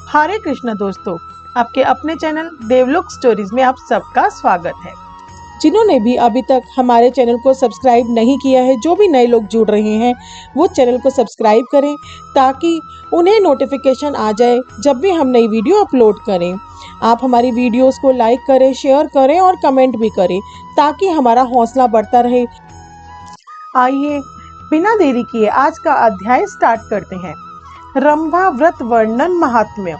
हरे कृष्ण दोस्तों, आपके अपने चैनल देवलोक स्टोरीज में आप सबका स्वागत है। जिन्होंने भी अभी तक हमारे चैनल को सब्सक्राइब नहीं किया है, जो भी नए लोग जुड़ रहे हैं वो चैनल को सब्सक्राइब करें ताकि उन्हें नोटिफिकेशन आ जाए जब भी हम नई वीडियो अपलोड करें। आप हमारी वीडियोस को लाइक करें, शेयर करें और कमेंट भी करें ताकि हमारा हौसला बढ़ता रहे। आइए बिना देरी किए आज का अध्याय स्टार्ट करते हैं। रंभा व्रत वर्णन महात्म्य।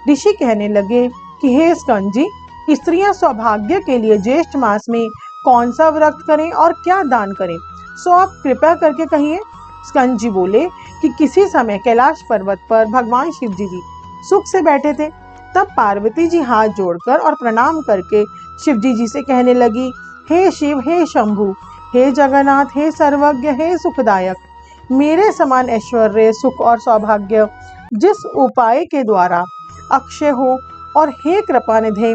ऋषि कहने लगे कि हे स्कंद जी, स्त्रियां सौभाग्य के लिए ज्येष्ठ मास में कौन सा व्रत करें और क्या दान करें, सो आप कृपया करके कहिए। स्कंद जी बोले कि किसी समय कैलाश पर्वत पर भगवान शिव जी सुख से बैठे थे। तब पार्वती जी हाथ जोड़कर और प्रणाम करके शिव जी से कहने लगी, हे शिव, हे शंभु, हे जगन्नाथ, हे सर्वज्ञ, हे सुखदायक, मेरे समान ऐश्वर्य, सुख और सौभाग्य जिस उपाय के द्वारा अक्षय हो, और हे कृपा निधे,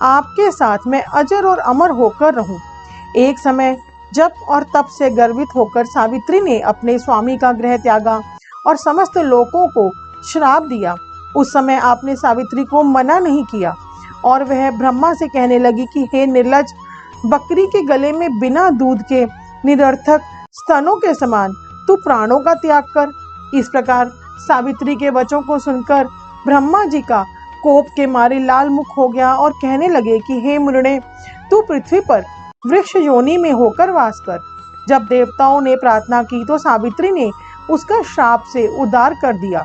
आपके साथ मैं अजर और अमर होकर रहूं। एक समय जब और तप से गर्वित होकर सावित्री ने अपने स्वामी का गृह त्यागा और समस्त लोगों को श्राप दिया। उस समय आपने सावित्री को मना नहीं किया और वह ब्रह्मा से कहने लगी कि हे निर्लज, बकरी के गले में बिना दूध के निरर्थक स्तनों के समान तू प्राणों का त्याग कर। इस प्रकार सावित्री के वचनों को सुनकर ब्रह्मा जी का कोप के मारे लाल मुख हो गया और कहने लगे कि हे मृणे, तू पृथ्वी पर वृक्ष योनि में होकर वास कर। जब देवताओं ने प्रार्थना की तो सावित्री ने उसका श्राप से उद्धार कर दिया।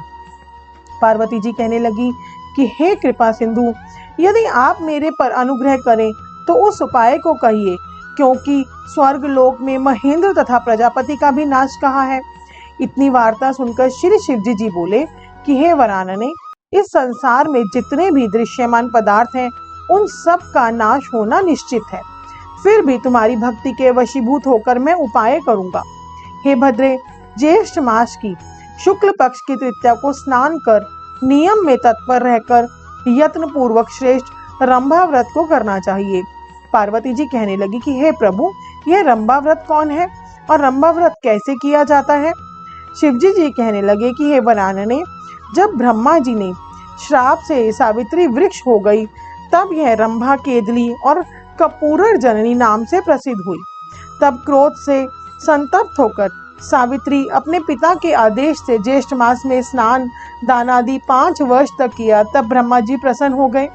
पार्वती जी कहने लगी कि हे कृपा सिंधु, यदि आप मेरे पर अनुग्रह करें तो उस उपाय को कहिए, क्योंकि स्वर्ग लोक में महेंद्र तथा प्रजापति का भी नाश कहा है। इतनी वार्ता सुनकर श्री शिवजी जी बोले कि हे वरानने, इस संसार में जितने भी दृश्यमान पदार्थ हैं उन सब का नाश होना निश्चित है, फिर भी तुम्हारी भक्ति के वशीभूत होकर मैं उपाय करूंगा। हे भद्रे, ज्येष्ठ मास की शुक्ल पक्ष की तृतीया को स्नान कर नियम में तत्पर रहकर यत्न पूर्वक श्रेष्ठ रंभा व्रत को करना चाहिए। पार्वती जी कहने लगी कि हे प्रभु, यह रंभा व्रत कौन है और रंभा व्रत कैसे किया जाता है। शिवजी जी कहने लगे कि हे वरानने, जब ब्रह्मा जी ने श्राप से सावित्री वृक्ष हो गई तब यह रंभा केदली और कपूरर जननी नाम से प्रसिद्ध हुई। तब क्रोध से संतप्त होकर सावित्री अपने पिता के आदेश से ज्येष्ठ मास में स्नान दान आदि 5 वर्ष तक किया। तब ब्रह्मा जी प्रसन्न हो गए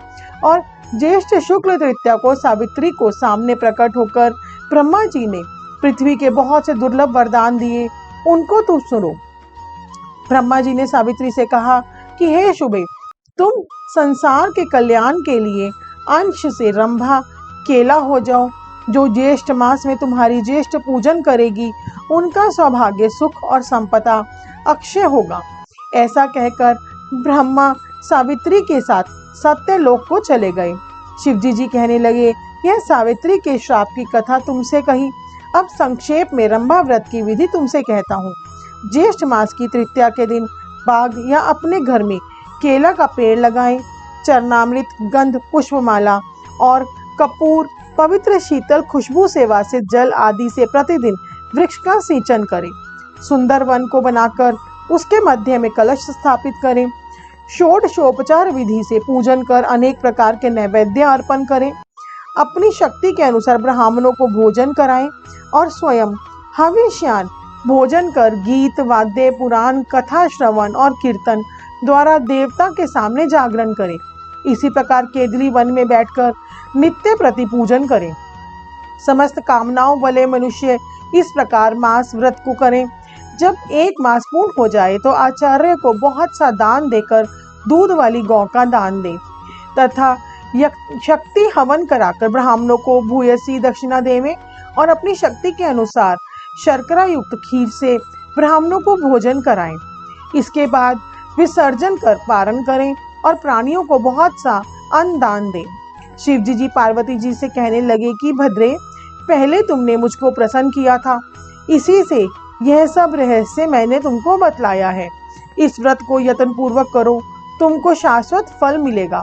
और ज्येष्ठ शुक्ल तृतीया को सावित्री को सामने प्रकट होकर ब्रह्मा जी ने पृथ्वी के बहुत से दुर्लभ वरदान दिए, उनको तुम सुनो। ब्रह्मा जी ने सावित्री से कहा कि हे शुभे, तुम संसार के कल्याण के लिए अंश से रंभा केला हो जाओ। जो ज्येष्ठ मास में तुम्हारी ज्येष्ठ पूजन करेगी उनका सौभाग्य, सुख और संपदा अक्षय होगा। ऐसा कहकर ब्रह्मा सावित्री के साथ सत्यलोक को चले गए। शिवजी जी कहने लगे, यह सावित्री के श्राप की कथा तुमसे कही, अब संक्षेप में रंभा व्रत की विधि तुमसे कहता हूँ। ज्येष्ठ मास की तृतीया के दिन बाग या अपने घर में केला का पेड़ लगाएं। चरणामृत, गंध, पुष्पमाला और कपूर, पवित्र शीतल खुशबू से वासित जल आदि से प्रतिदिन वृक्ष का सिंचन करें। सुंदर वन को बनाकर उसके मध्य में कलश स्थापित करें। षोडशोपचार विधि से पूजन कर अनेक प्रकार के नैवेद्य अर्पण करें। अपनी शक्ति के अनुसार ब्राह्मणों को भोजन कराएं और स्वयं हविष्यान भोजन कर गीत, वाद्य, पुराण, कथा श्रवण और कीर्तन द्वारा देवता के सामने जागरण करें। इसी प्रकार केदली वन में बैठकर नित्य प्रति पूजन करें। समस्त कामनाओं वाले मनुष्य इस प्रकार मास व्रत को करें। जब 1 मास पूर्ण हो जाए तो आचार्य को बहुत सा दान देकर दूध वाली गौ का दान दें तथा शक्ति हवन कराकर ब्राह्मणों को भूयसी दक्षिणा देवें और अपनी शक्ति के अनुसार शर्करा युक्त खीर से ब्राह्मणों को भोजन कराएं। इसके बाद विसर्जन कर पारण करें और प्राणियों को बहुत सा अन्न दान दें। शिवजी जी पार्वती जी से कहने लगे कि भद्रे, पहले तुमने मुझको प्रसन्न किया था, इसी से यह सब रहस्य मैंने तुमको बतलाया है। इस व्रत को यत्न पूर्वक करो, तुमको शाश्वत फल मिलेगा।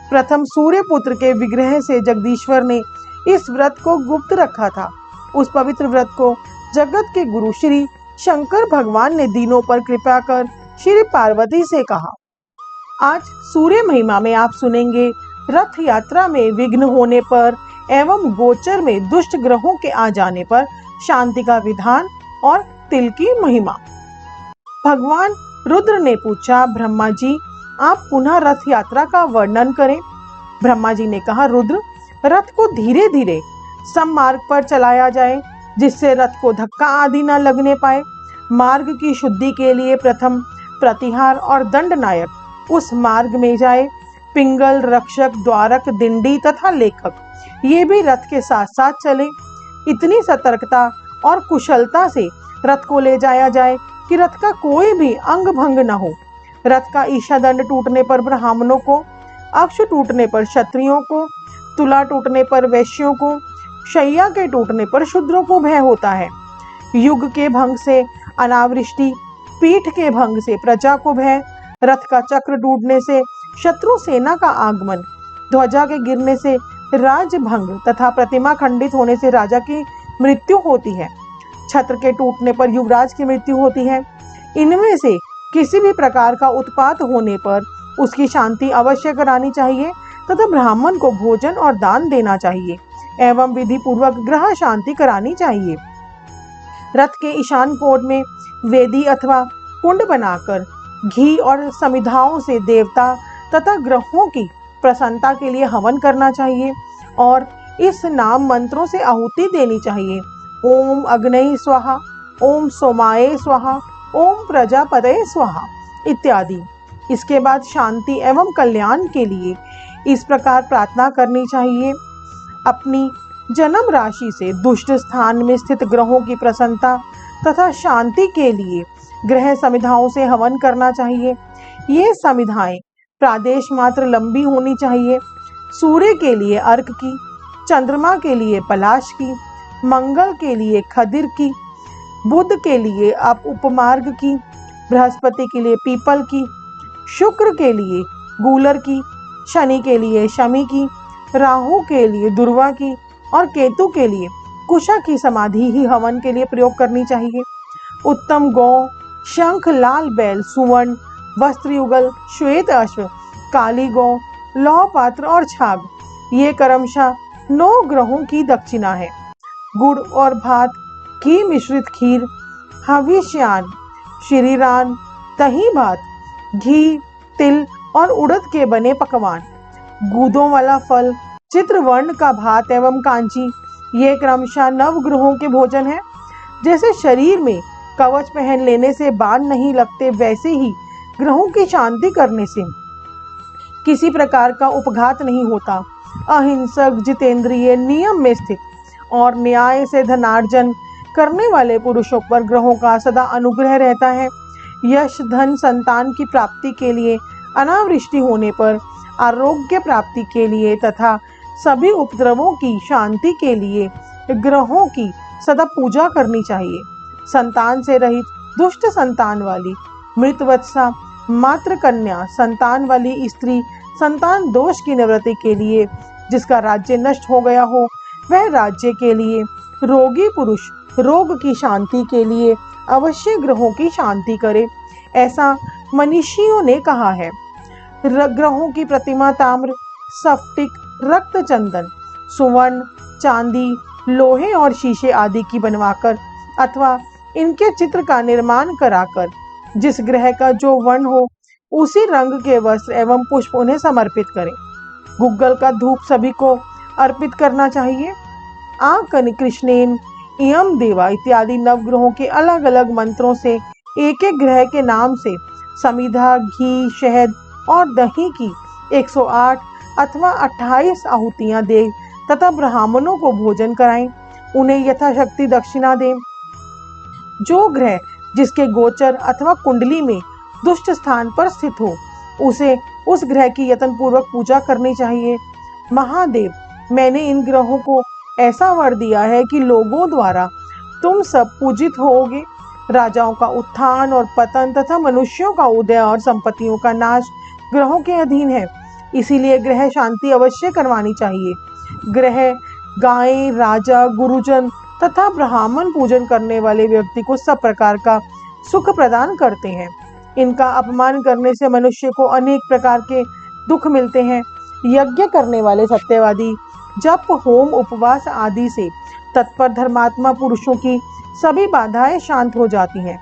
प्रथम सूर्य पुत्र के विग्रह से जगदीश्वर ने इस व्रत को गुप्त रखा था। उस पवित्र व्रत को जगत के गुरु श्री शंकर भगवान ने दीनों पर कृपा कर श्री पार्वती से कहा, आज सूर्य महिमा में आप सुनेंगे रथ यात्रा में विघ्न होने पर एवं गोचर में दुष्ट ग्रहों के आ जाने पर शांति का विधान और तिल की महिमा। भगवान रुद्र ने पूछा, ब्रह्मा जी आप पुनः रथ यात्रा का वर्णन करें। ब्रह्मा जी ने कहा, रुद्र रथ को धीरे धीरे सम मार्ग पर चलाया जाए जिससे रथ को धक्का आदि न लगने पाए। मार्ग की शुद्धि के लिए प्रथम प्रतिहार और दंडनायक उस मार्ग में जाए। पिंगल, रक्षक, द्वारक, दिंडी तथा लेखक ये भी रथ के साथ साथ चले। इतनी सतर्कता और कुशलता से रथ को ले जाया जाए कि रथ का कोई भी अंग भंग न हो। रथ का ईशादंड टूटने पर ब्राह्मणों को, अक्ष टूटने पर क्षत्रियों को, तुला टूटने पर वैश्यों को, शैया के टूटने पर शूद्रों को भय होता है। युग के भंग से अनावृष्टि, पीठ के भंग से प्रजा को भय, रथ का चक्र टूटने से शत्रु सेना का आगमन, ध्वजा के गिरने से राजभंग तथा प्रतिमा खंडित होने से राजा की मृत्यु होती है। छत्र के टूटने पर युवराज की मृत्यु होती है। इनमें से किसी भी प्रकार का उत्पात होने पर उसकी शांति अवश्य करानी चाहिए तथा ब्राह्मण को भोजन और दान देना चाहिए एवं विधि पूर्वक ग्रह शांति करानी चाहिए। रथ के ईशान कोण में वेदी अथवा कुंड बनाकर घी और समिधाओं से देवता तथा ग्रहों की प्रसन्नता के लिए हवन करना चाहिए और इस नाम मंत्रों से आहुति देनी चाहिए। ओम अग्नये स्वाहा, ओम सोमाय स्वाहा, ओम प्रजापतये स्वाहा इत्यादि। इसके बाद शांति एवं कल्याण के लिए इस प्रकार प्रार्थना करनी चाहिए। अपनी जन्म राशि से दुष्ट स्थान में स्थित ग्रहों की प्रसन्नता तथा शांति के लिए ग्रह समिधाओं से हवन करना चाहिए। ये समिधाएं प्रादेश मात्र लंबी होनी चाहिए। सूर्य के लिए अर्क की, चंद्रमा के लिए पलाश की, मंगल के लिए खदिर की, बुध के लिए उपमार्ग की, बृहस्पति के लिए पीपल की, शुक्र के लिए गूलर की, शनि के लिए शमी की, राहु के लिए दुर्वा की और केतु के लिए कुशा की समाधि ही हवन के लिए प्रयोग करनी चाहिए। उत्तम गौ, शंख, लाल बैल, सुवर्ण, वस्त्र युगल, श्वेत अश्व, काली गौ, लौह पात्र और छाग ये क्रमशः 9 ग्रहों की दक्षिणा है। गुड़ और भात, घी मिश्रित खीर, हविष्यान, श्रीरान, दही भात, घी, तिल और उड़द के बने पकवान, गूदों वाला फल, चित्रवर्ण का भात एवं कांची ये क्रमशः 9 ग्रहों के भोजन है। जैसे शरीर में कवच पहन लेने से बाण नहीं लगते, वैसे ही ग्रहों की शांति करने से किसी प्रकार का उपघात नहीं होता। अहिंसक, जितेंद्रिय, नियम में स्थित और न्याय से धनार्जन करने वाले पुरुषों पर ग्रहों का सदा अनुग्रह रहता है। यश, धन, संतान की प्राप्ति के लिए, अनावृष्टि होने पर, आरोग्य प्राप्ति के लिए तथा सभी उपद्रवों की शांति के लिए ग्रहों की सदा पूजा करनी चाहिए। संतान से रहित, दुष्ट संतान वाली, मृतवत्सा, मात्र कन्या, संतान वाली स्त्री, संतान दोष की निवृत्ति के लिए, जिसका राज्य नष्ट हो गया हो वह राज्य के लिए, रोगी पुरुष रोग की शांति के लिए अवश्य ग्रहों की शांति करे, ऐसा मनीषियों ने कहा है। ग्रहों की प्रतिमा ताम्र, स्फटिक, रक्त चंदन, सुवर्ण, चांदी, लोहे और शीशे आदि की बनवाकर अथवा इनके चित्र का निर्माण कराकर जिस ग्रह का जो वर्ण हो उसी रंग के वस्त्र एवं पुष्प उन्हें समर्पित करें। गुग्गल का धूप सभी को अर्पित करना चाहिए। आकन, कृष्णेन, इयम देवा इत्यादि नवग्रहों के अलग अलग मंत्रों से एक एक ग्रह के नाम से समिधा, घी, शहद और दही की 108 अथवा 28 आहुतियां दें तथा ब्राह्मणों को भोजन कराएं, उन्हें यथाशक्ति दक्षिणा दें। जो ग्रह जिसके गोचर अथवा कुंडली में दुष्ट स्थान पर स्थित हो उसे उस ग्रह की यत्न पूर्वक पूजा करनी चाहिए। महादेव, मैंने इन ग्रहों को ऐसा वर दिया है कि लोगों द्वारा तुम सब पूजित होोगे। राजाओं का उत्थान और पतन तथा मनुष्यों का उदय और संपत्तियों का नाश ग्रहों के अधीन है, इसीलिए ग्रह शांति अवश्य करवानी चाहिए। ग्रह गाय, राजा, गुरुजन तथा ब्राह्मण पूजन करने वाले व्यक्ति को सब प्रकार का सुख प्रदान करते हैं। इनका अपमान करने से मनुष्य को अनेक प्रकार के दुख मिलते हैं। यज्ञ करने वाले सत्यवादी, जप, होम, उपवास आदि से तत्पर धर्मात्मा पुरुषों की सभी बाधाएं शांत हो जाती हैं।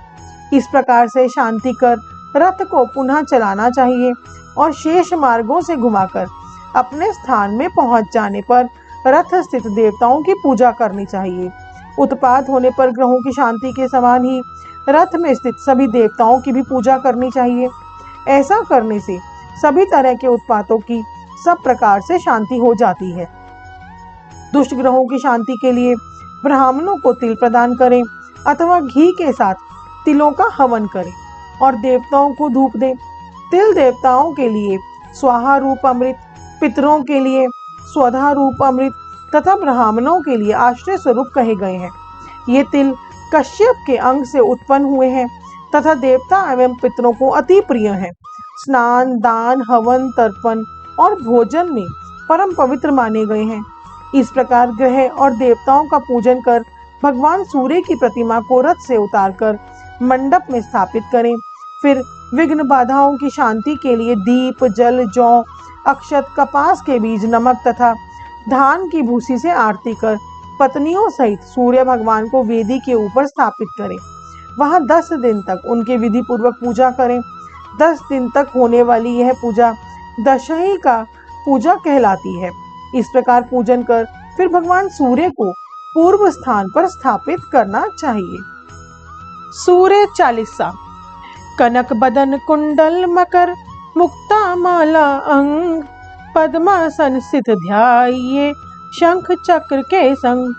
इस प्रकार से शांति कर रथ को पुनः चलाना चाहिए और शेष मार्गों से घुमाकर अपने स्थान में पहुंच जाने पर रथ स्थित देवताओं की पूजा करनी चाहिए। उत्पात होने पर ग्रहों की शांति के समान ही रथ में स्थित सभी देवताओं की भी पूजा करनी चाहिए। ऐसा करने से सभी तरह के उत्पातों की सब प्रकार से शांति हो जाती है। दुष्ट ग्रहों की शांति के लिए ब्राह्मणों को तिल प्रदान करें अथवा घी के साथ तिलों का हवन करें और देवताओं को धूप दें। तिल देवताओं के लिए स्वाहा रूप अमृत, पितरों के लिए स्वधा रूप अमृत तथा ब्राह्मणों के लिए आश्रय स्वरूप कहे गए हैं। ये तिल कश्यप के अंग से उत्पन्न हुए हैं तथा देवता एवं पितरों को अति प्रिय हैं। स्नान, दान, हवन, तर्पण और भोजन में परम पवित्र माने गए हैं। इस प्रकार ग्रह और देवताओं का पूजन कर भगवान सूर्य की प्रतिमा को रथ से उतारकर मंडप में स्थापित करें। फिर विघ्न बाधाओं की शांति के लिए दीप, जल, जौ, अक्षत, कपास के बीज, नमक तथा धान की भूसी से आरती कर पत्नियों सहित सूर्य भगवान को वेदी के ऊपर स्थापित करें। वहां 10 दिन तक उनकी विधि पूर्वक पूजा करें। 10 दिन तक होने वाली यह पूजा दशही का पूजा कहलाती है। इस प्रकार पूजन कर फिर भगवान सूर्य को पूर्व स्थान पर स्थापित करना चाहिए। सूर्य चालीसा। कनक बदन कुंडल मकर, मुक्ता माला अंग, पद्मासन स्थित ध्याये, शंख चक्र के संग।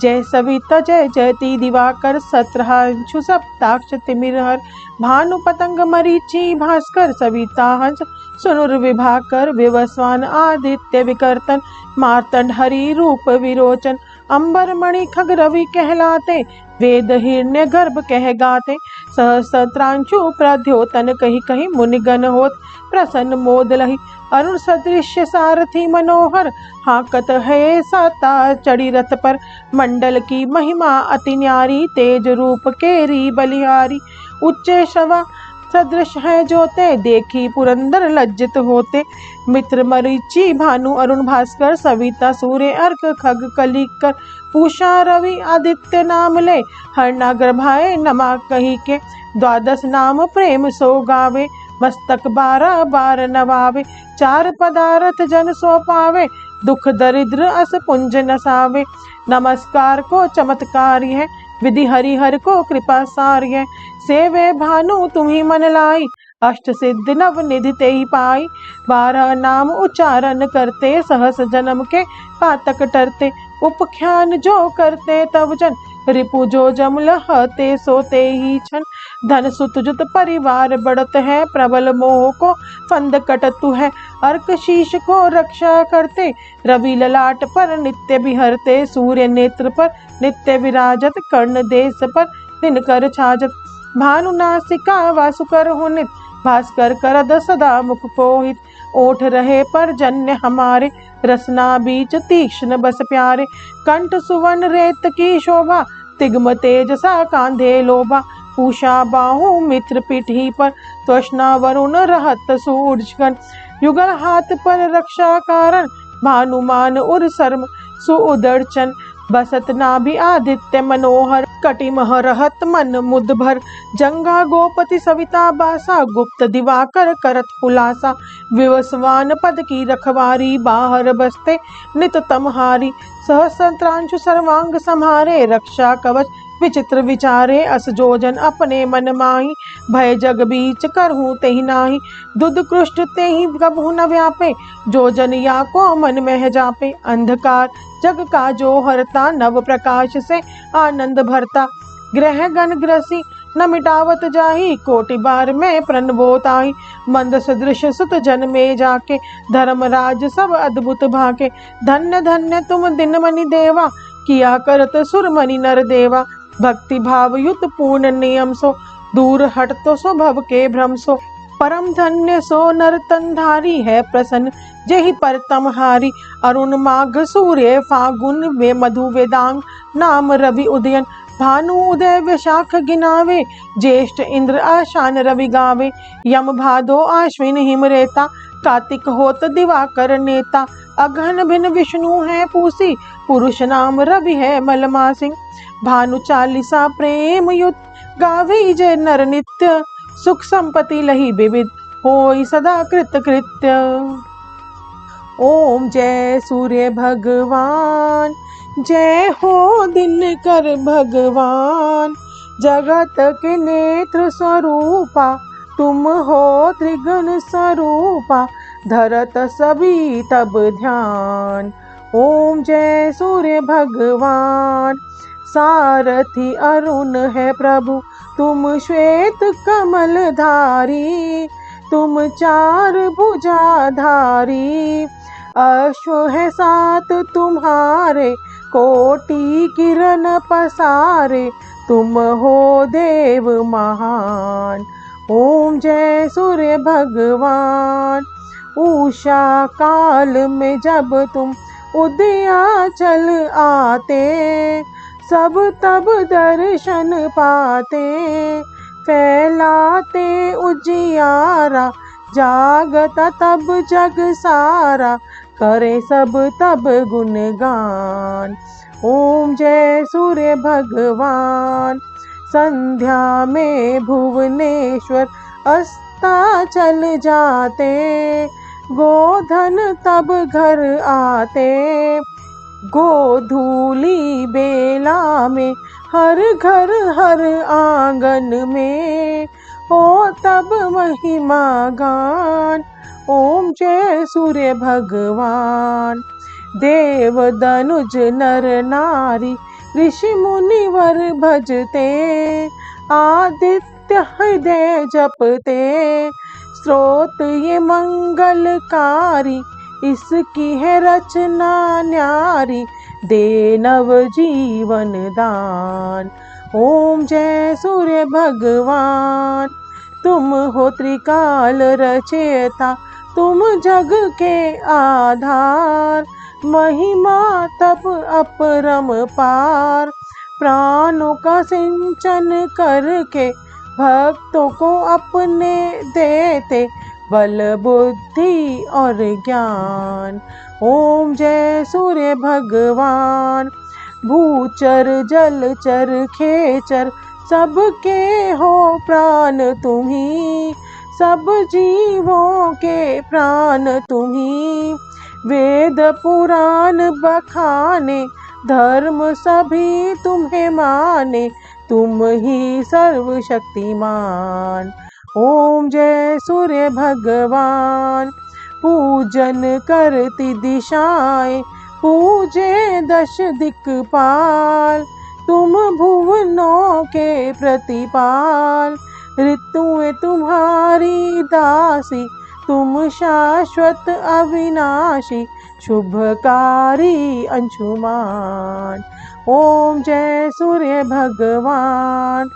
जय सविता जय जयति दिवाकर, सत्रहांशु सप्ताक्ष तिमिरहर, भानु पतंग मरीचि भास्कर, सविता हंस सुनुर्विभाकर, विवस्वान आदित्य विकर्तन, मार्तंड हरि रूप विरोचन, अंबर मणि खग रवि कहलाते, वेद हिरण्य गर्भ कह गाते। सहस्त्रांशु प्रद्योतन, कही कही मुनिगण होत प्रसन्न मोद लहि, अरुण सदृश्य सारथी मनोहर, हाकत है सता चढ़ी रथ पर, मंडल की महिमा अति न्यारी, तेज रूप केरी बलिहारी। उच्चे शवा सदृश है जोते, देखी पुरंदर लज्जित होते। मित्र मरीचि भानु अरुण भास्कर, सविता सूर्य अर्क खग कलिकर, पूषा रवि आदित्य नाम ले, हर नागर भाई नमा कही के। 12 नाम प्रेम सो गावे, मस्तक 12 बार नवावे, 4 पदार्थ जन सो पावे, दुख दरिद्र अस पुंज नसावे। नमस्कार को चमत्कार है, विधि हरिहर को कृपा सार्य, सेवे भानु तुम्ही मन लाई, अष्ट सिद्धि नव निधि ते ही पाई। 12 नाम उच्चारण करते, सहस जन्म के पातक टरते, उपख्यान जो करते तब जन, रिपु जो जम लहते सोते ही छन। धन सुत जुत परिवार बढ़त है, प्रबल मोह को फंद कटतु है, अर्क शीश को रक्षा करते, रवि ललाट पर नित्य बिहरते, सूर्य नेत्र पर नित्य विराजत, कर्ण देश पर दिनकर छाजत। भानु नासिका वासुकर होनित, भास्कर करद सदा मुख पोहित, ओठ रहे पर जन्य हमारे, रसना बीच तीक्ष्ण बस प्यारे। कंठ सुवर्ण रेत की शोभा, तिग्म तेज सा कांधे लोभा, पूषा बाहु मित्र पीठी पर, त्वष्णा वरुण रहत सूर्जगण। युगल हाथ पर रक्षा कारण, भानुमान उर सर्म सुउदर्चन, बसत नाभि आदित्य मनोहर, कटिमह रहत मन मुद भर। जंगा गोपति सविता बासा, गुप्त दिवाकर करत खुलासा, विवस्वान पद की रखवारी, बाहर बसते नित तमहारी। सहस्त्रांशु सर्वांग सम्हारे, रक्षा कवच विचित्र विचारे, अस जोजन अपने मन माही, भय जग बीच करहूँ तेहि नाही। दुध कृष्ट तेहि कबहु न व्यापे, जो जन या को मन में जापे। अंधकार जग का जो हरता, नव प्रकाश से आनंद भरता। ग्रह गण ग्रसी न मिटावत जाही, कोटि बार में प्रणवोताई। मंद सदृश सुत जन में जाके, धर्मराज सब अद्भुत भाके। धन्य धन्य तुम दिन मनि देवा, किया करत सुर मनि नर देवा। भक्ति भाव युत पूर्ण नियम सो, दूर हट तो सो भव के भ्रम सो। परम धन्य सो नर तनधारी, है प्रसन्न जेहि पर तमहारी। अरुण माघ सूर्य फागुन वे मधु वेदांग, नाम रवि उदयन। भानु उदय वैशाख गिनावे, ज्येष्ठ इंद्र आशान रवि गावे। यम भादो आश्विन हिम रेता, कार्तिक होत दिवाकर नेता। अघन भिन विष्णु है पूसी, पुरुष नाम रवि है मलमासी। भानु चालीसा प्रेम युत, गावे जय नर नित्य। सुख संपत्ति लही विविध, होई सदा कृत कृत्य। ओम जय सूर्य भगवान, जय हो दिनकर भगवान। जगत के नेत्र स्वरूपा, तुम हो त्रिगुण स्वरूपा। धरत सभी तब ध्यान, ओम जय सूर्य भगवान। सारथी अरुण है प्रभु, तुम श्वेत कमल धारी। तुम चार भुजाधारी, अश्व है सात तुम्हारे। कोटि किरण पसारे, तुम हो देव महान। ओम जय सूर्य भगवान। उषा काल में जब तुम उदयाचल आते, सब तब दर्शन पाते। फैलाते उजियारा, जागता तब जग सारा। करे सब तब गुणगान, ओम जय सूर्य भगवान। संध्या में भुवनेश्वर अस्ताचल जाते, गोधन तब घर आते। गोधूली बेला में हर घर हर आंगन में, हो तब महिमा गान। ओम जय सूर्य भगवान। देव दनुज नर नारी, ऋषि मुनिवर भजते। आदित्य हृदय जपते, स्रोत ये मंगलकारी। इसकी है रचना न्यारी, दे नव जीवन दान। ओम जय सूर्य भगवान। तुम हो त्रिकाल रचयिता, तुम जग के आधार। महिमा तप अपरम पार, प्राणों का सिंचन करके भक्तों को अपने देते। बल बुद्धि और ज्ञान, ओम जय सूर्य भगवान। भूचर जलचर खेचर, सबके हो प्राण तुम्ही। सब जीवों के प्राण तुम्ही। वेद पुराण बखाने, धर्म सभी तुम्हें माने। तुम ही सर्वशक्तिमान, ओम जय सूर्य भगवान। पूजन करती दिशाएं, पूजे दश दिक्पाल। तुम भुवनों के प्रतिपाल, ऋतुएं तुम्हारी दासी। तुम शाश्वत अविनाशी, शुभकारी अंशुमान। ओम जय सूर्य भगवान,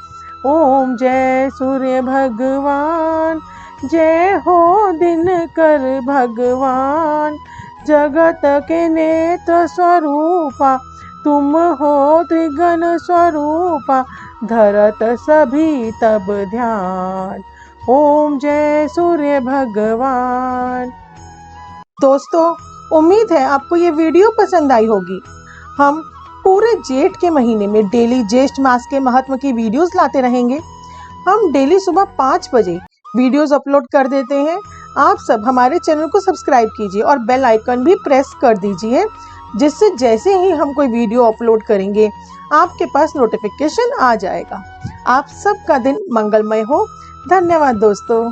ओम जय सूर्य भगवान। जय हो दिनकर भगवान। जगत के नेत्र स्वरूपा, तुम हो त्रिगुण स्वरूपा। धरत सभी तब ध्यान, ओम जय सूर्य भगवान। दोस्तों, उम्मीद है आपको ये वीडियो पसंद आई होगी। हम पूरे जेठ के महीने में डेली ज्येष्ठ मास के महत्व की वीडियोस लाते रहेंगे। हम डेली सुबह 5 बजे वीडियोस अपलोड कर देते हैं। आप सब हमारे चैनल को सब्सक्राइब कीजिए और बेल आइकन भी प्रेस कर दीजिए, जिससे जैसे ही हम कोई वीडियो अपलोड करेंगे आपके पास नोटिफिकेशन आ जाएगा। आप सबका दिन मंगलमय हो। धन्यवाद दोस्तों।